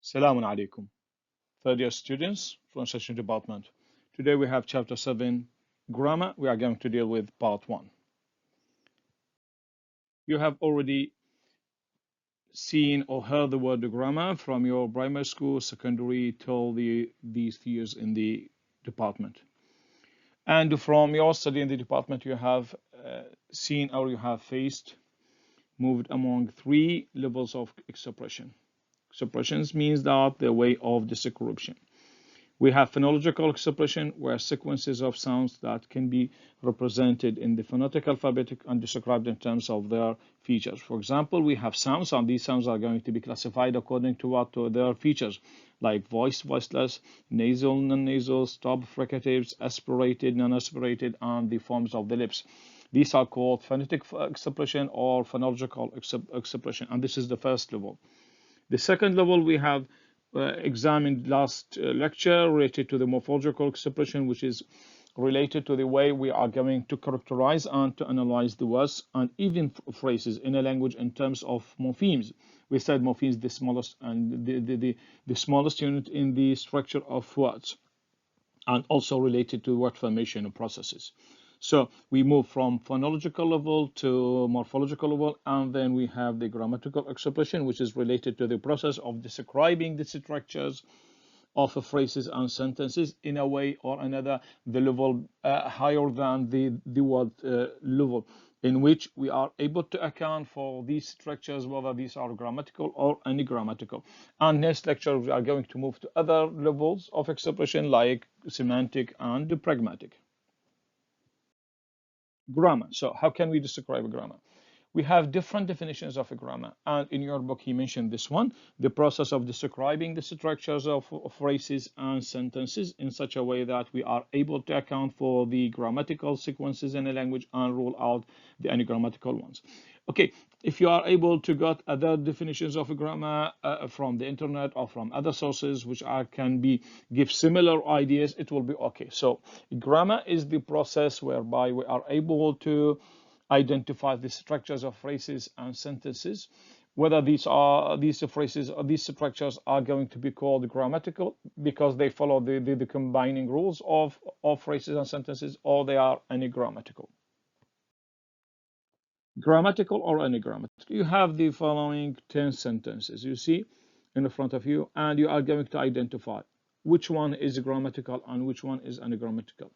Salamun alaikum. Third year students, Pronunciation Department. Today we have chapter 7, grammar. We are going to deal with part 1. You have already seen or heard the word grammar from your primary school, secondary, till these years in the department. And from your study in the department, you have seen or you have faced, moved among 3 levels of expression. Expressions means that the way of description. We have phonological expression, where sequences of sounds that can be represented in the phonetic alphabet and described in terms of their features. For example, we have sounds, and these sounds are going to be classified according to what to their features, like voice, voiceless, nasal, non-nasal, stop, fricatives, aspirated, non-aspirated, and the forms of the lips. These are called phonetic expression or phonological expression, and this is the first level. The second level we have examined last lecture related to the morphological expression, which is related to the way we are going to characterize and to analyze the words and even phrases in a language in terms of morphemes. We said morphemes the smallest and the smallest unit in the structure of words, and also related to word formation processes. So we move from phonological level to morphological level, and then we have the grammatical expression, which is related to the process of describing the structures of phrases and sentences in a way or another, the level higher than the word level, in which we are able to account for these structures, whether these are grammatical or ungrammatical. And next lecture, we are going to move to other levels of expression like semantic and pragmatic. Grammar. So how can we describe a grammar? We have different definitions of a grammar, and in your book he mentioned this one: the process of describing the structures of phrases and sentences in such a way that we are able to account for the grammatical sequences in a language and rule out the ungrammatical ones. Okay, if you are able to get other definitions of a grammar from the internet or from other sources which can be give similar ideas, it will be okay. So grammar is the process whereby we are able to identify the structures of phrases and sentences, whether these phrases or these structures are going to be called grammatical because they follow the combining rules of phrases and sentences, or they are ungrammatical. Grammatical or ungrammatical. You have the following 10 sentences you see in the front of you, and you are going to identify which one is grammatical and which one is ungrammatical.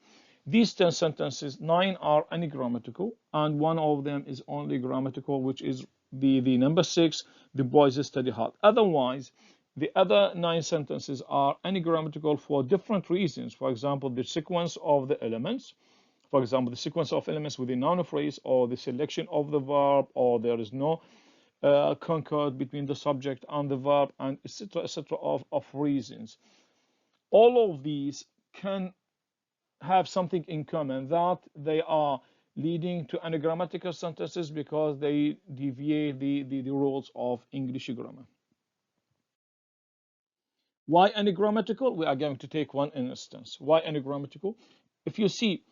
These 10 sentences, 9 are ungrammatical, and one of them is only grammatical, which is the number 6, the boys study hard. Otherwise, the other 9 sentences are ungrammatical for different reasons. For example, the sequence of the elements. For example, the sequence of elements within noun phrase, or the selection of the verb, or there is no concord between the subject and the verb, and etc. Of reasons. All of these can have something in common, that they are leading to ungrammatical sentences because they deviate the rules of English grammar. Why ungrammatical? We are going to take one instance. Why ungrammatical? If you see,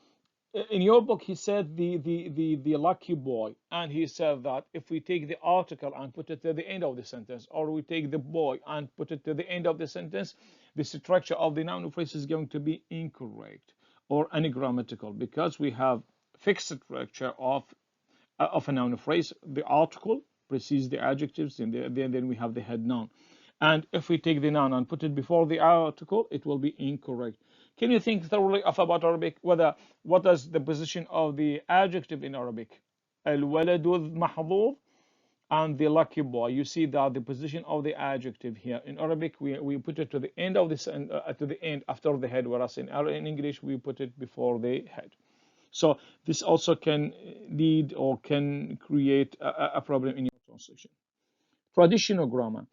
in your book, he said the lucky boy, and he said that if we take the article and put it to the end of the sentence, or we take the boy and put it to the end of the sentence, the structure of the noun phrase is going to be incorrect or ungrammatical, because we have fixed structure of a noun phrase. The article precedes the adjectives, and then we have the head noun. And if we take the noun and put it before the article, it will be incorrect. Can you think thoroughly of about Arabic, whether what is the position of the adjective in Arabic? Al-waladu mahdhuf, and the lucky boy. You see that the position of the adjective here in Arabic, we put it to the end of this, to the end after the head, whereas in English we put it before the head. So this also can lead or can create a problem in your translation. Traditional grammar.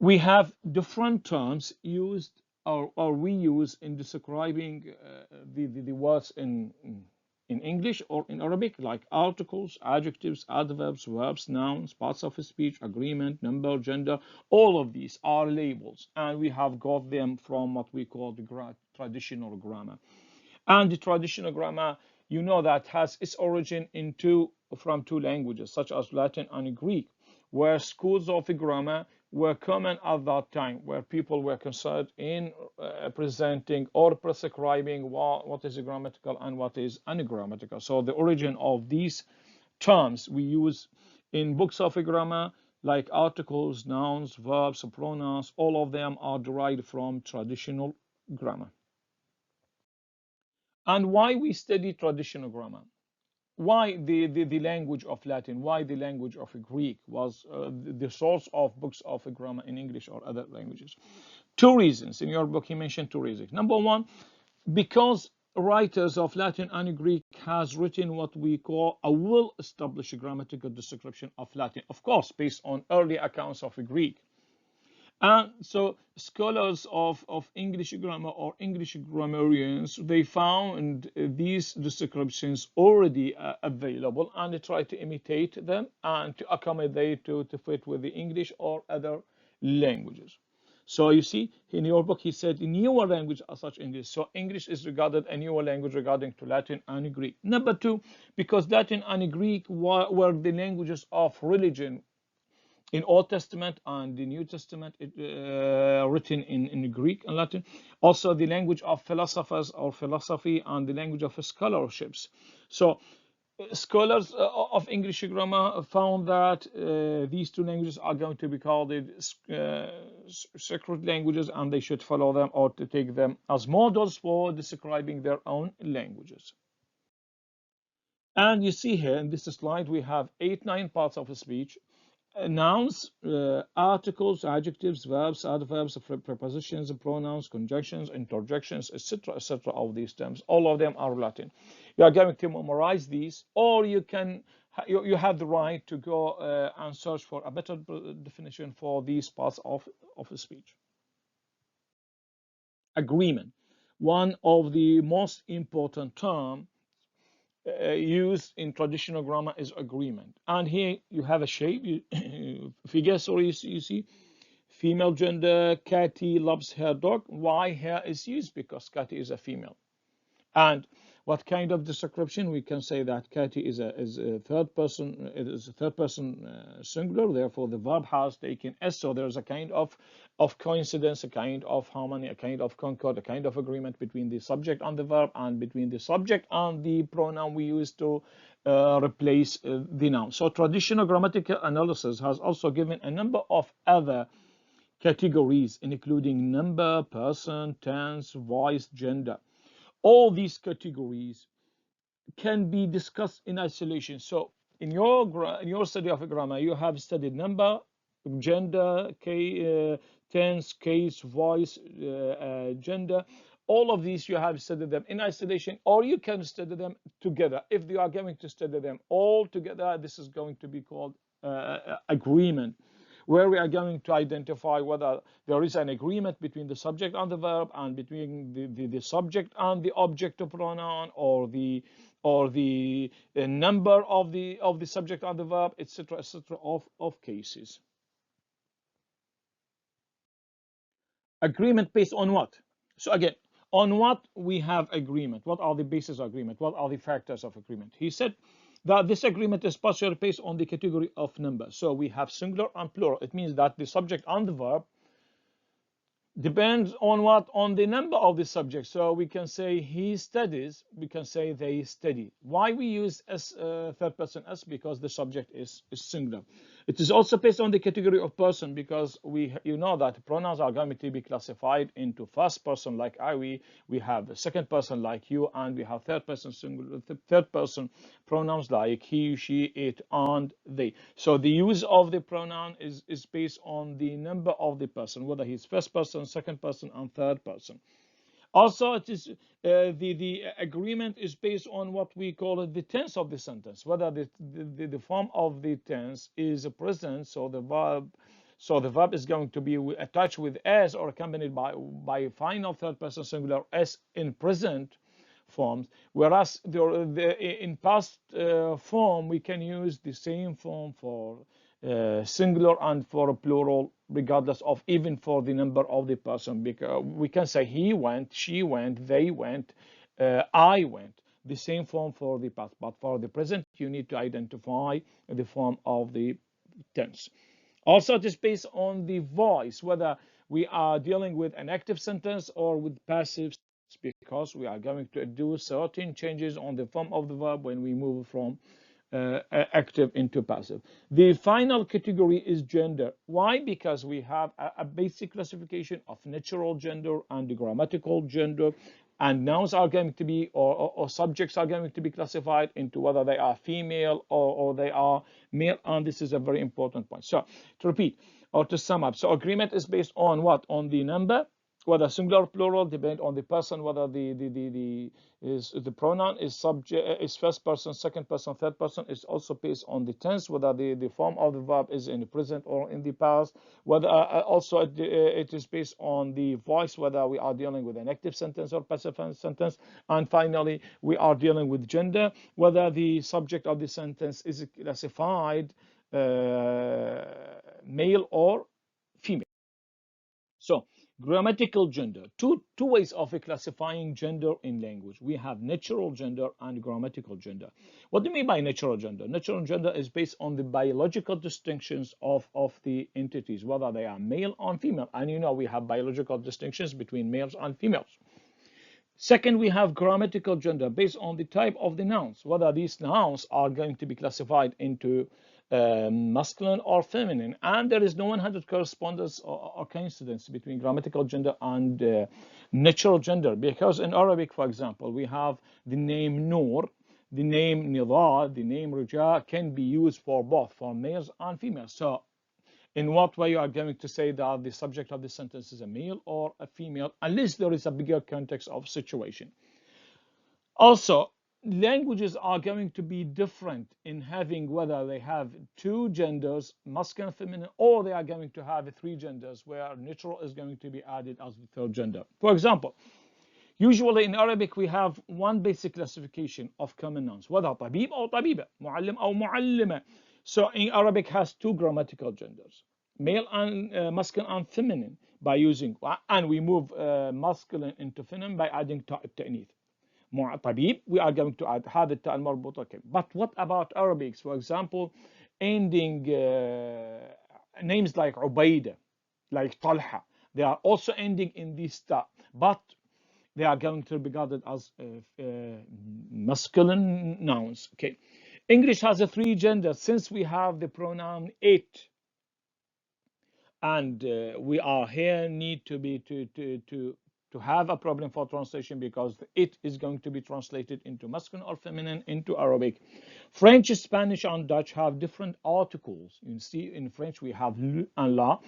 We have different terms used or we use in describing the words in English or in Arabic, like articles, adjectives, adverbs, verbs, nouns, parts of speech, agreement, number, gender. All of these are labels, and we have got them from what we call the traditional grammar. And the traditional grammar, you know, that has its origin from two languages, such as Latin and Greek, where schools of grammar were common at that time, where people were concerned in presenting or prescribing what is grammatical and what is ungrammatical. So the origin of these terms we use in books of grammar, like articles, nouns, verbs, pronouns, all of them are derived from traditional grammar. And why we study traditional grammar? Why the language of Latin? Why the language of Greek was the source of books of grammar in English or other languages? Two reasons. In your book, you mentioned two reasons. Number one, because writers of Latin and Greek has written what we call a well-established grammatical description of Latin, of course, based on early accounts of Greek. And so scholars of English grammar or English grammarians, they found these descriptions already available, and they try to imitate them and to accommodate to fit with the English or other languages. So you see, in your book, he said newer language as such English. So English is regarded a newer language regarding to Latin and Greek. Number two, because Latin and Greek were the languages of religion in Old Testament and the New Testament, written in Greek and Latin. Also, the language of philosophers or philosophy and the language of scholarships. So, scholars of English grammar found that these two languages are going to be called sacred languages, and they should follow them or to take them as models for describing their own languages. And you see here in this slide, we have 9 parts of a speech. Nouns, articles, adjectives, verbs, adverbs, prepositions, pronouns, conjunctions, interjections, etc., etc. Of these terms, all of them are Latin. You are going to memorize these, or you can you have the right to go and search for a better definition for these parts of a speech. Agreement, one of the most important terms used in traditional grammar is agreement. And here you have a shape, figure, sorry, you see, female gender, Cathy loves her dog. Why hair is used? Because Cathy is a female. And what kind of description? We can say that Cathy is a third person. It is a third person singular. Therefore, the verb has taken s. So there's a kind of coincidence, a kind of harmony, a kind of concord, a kind of agreement between the subject and the verb, and between the subject and the pronoun we use to replace the noun. So traditional grammatical analysis has also given a number of other categories, including number, person, tense, voice, gender. All these categories can be discussed in isolation. So in your study of grammar, you have studied number, gender, tense, case, voice, gender. All of these you have studied them in isolation, or you can study them together. If you are going to study them all together, this is going to be called agreement, where we are going to identify whether there is an agreement between the subject and the verb, and between the subject and the object of pronoun, or the number of the subject and the verb, etc., etc. of cases. Agreement based on what? So again, on what we have agreement? What are the bases of agreement? What are the factors of agreement? He said that this agreement is partially based on the category of number. So we have singular and plural. It means that the subject and the verb depends on what? On the number of the subject. So we can say he studies, we can say they study. Why we use s, third person s? Because the subject is singular. It is also based on the category of person, because you know that pronouns are going to be classified into first person like I, we have second person like you, and we have third person singular, third person pronouns like he, she, it, and they. So the use of the pronoun is based on the number of the person, whether he's first person, second person, and third person. Also, it is the agreement is based on what we call it the tense of the sentence, whether the form of the tense is present, so the verb is going to be attached with s or accompanied by final third person singular s in present forms, whereas in past form we can use the same form for singular and for a plural, regardless of even for the number of the person, because we can say he went, she went, they went, I went, the same form for the past. But for the present, you need to identify the form of the tense. Also, it is based on the voice, whether we are dealing with an active sentence or with passive, because we are going to do certain changes on the form of the verb when we move from active into passive. The final category is gender. Why? Because we have a basic classification of natural gender and grammatical gender, and nouns are going to be, or subjects are going to be classified into whether they are female or they are male, and this is a very important point. So to repeat or to sum up, so agreement is based on what? On the number, whether singular or plural, depend on the person, whether the pronoun is subject, is first person, second person, third person. Is also based on the tense, whether the form of the verb is in the present or in the past. Whether also it is based on the voice, whether we are dealing with an active sentence or passive sentence. And finally, we are dealing with gender, whether the subject of the sentence is classified male or female. So grammatical gender, two ways of classifying gender in language. We have natural gender and grammatical gender. What do you mean by natural gender? Natural gender is based on the biological distinctions of the entities, whether they are male or female. And you know, we have biological distinctions between males and females. Second, we have grammatical gender based on the type of the nouns, whether these nouns are going to be classified into masculine or feminine. And there is no 100 correspondence or coincidence between grammatical gender and natural gender, because in Arabic, for example, we have the name Noor, the name Nidar, the name Ruja can be used for both, for males and females. So in what way you are going to say that the subject of the sentence is a male or a female, unless there is a bigger context of situation. Also, languages are going to be different in having whether they have two genders, masculine, feminine, or they are going to have three genders, where neutral is going to be added as the third gender. For example, usually in Arabic we have one basic classification of common nouns, whether طبيب or طبيبة, معلم or معلمة. So in Arabic has two grammatical genders, male and masculine and feminine, by using, and we move masculine into feminine by adding تاء التأنيث. طبيب, we are going to add هذا التاء المربوطة. But what about Arabics? For example, ending names like عبيدة, like طلحة, they are also ending in this ta, but they are going to be regarded as masculine nouns. Okay, English has a three genders, since we have the pronoun it, and we are here need to be to have a problem for translation, because it is going to be translated into masculine or feminine into Arabic. French, Spanish, and Dutch have different articles. You see, in French we have le and la,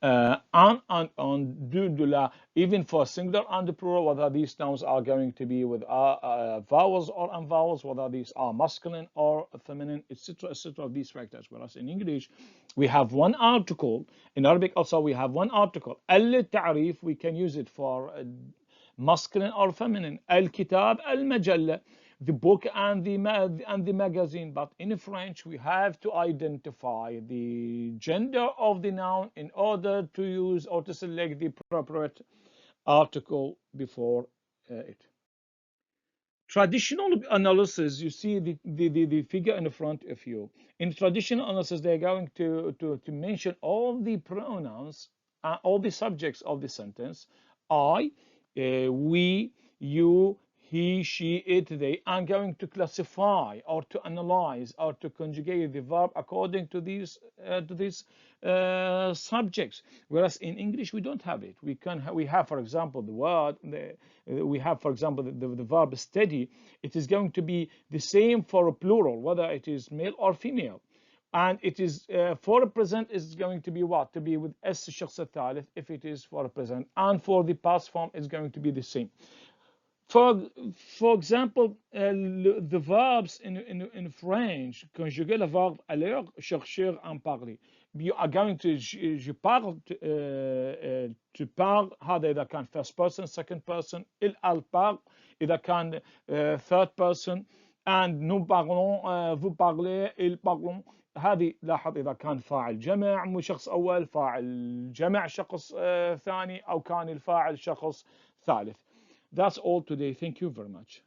and du, de la, even for singular and the plural, whether these nouns are going to be with vowels or unvowels, whether these are masculine or feminine, etc., etc., of these factors. Whereas in English, we have one article. In Arabic also, we have one article. Al-Ta'rif, we can use it for masculine or feminine. Al-Kitab, Al-Majalla, the book and the magazine. But in French, we have to identify the gender of the noun in order to use or to select the appropriate article before it. Traditional analysis, you see the figure in the front of you. In traditional analysis, they're going to mention all the pronouns, all the subjects of the sentence. I, we, you, he, she, it, they. I'm going to classify or to analyze or to conjugate the verb according to these subjects. Whereas in English we don't have it. We have, for example, the word. We have, for example, the verb steady. It is going to be the same for a plural, whether it is male or female. And it is for a present is going to be what? To be with S الشخص الثالث if it is for a present, and for the past form is going to be the same. For example, the verbs in French, conjuguer le verbe aller, chercher, en parler. You are going to je parle, tu parles, هذا إذا كان first person, second person. Il, elle parle إذا كان third person. And nous parlons, vous parlez, ils parlons. هذه لاحظ إذا كان فاعل جمع مو شخص أول، فاعل جمع شخص ثاني، أو كان الفاعل شخص ثالث. That's all today. Thank you very much.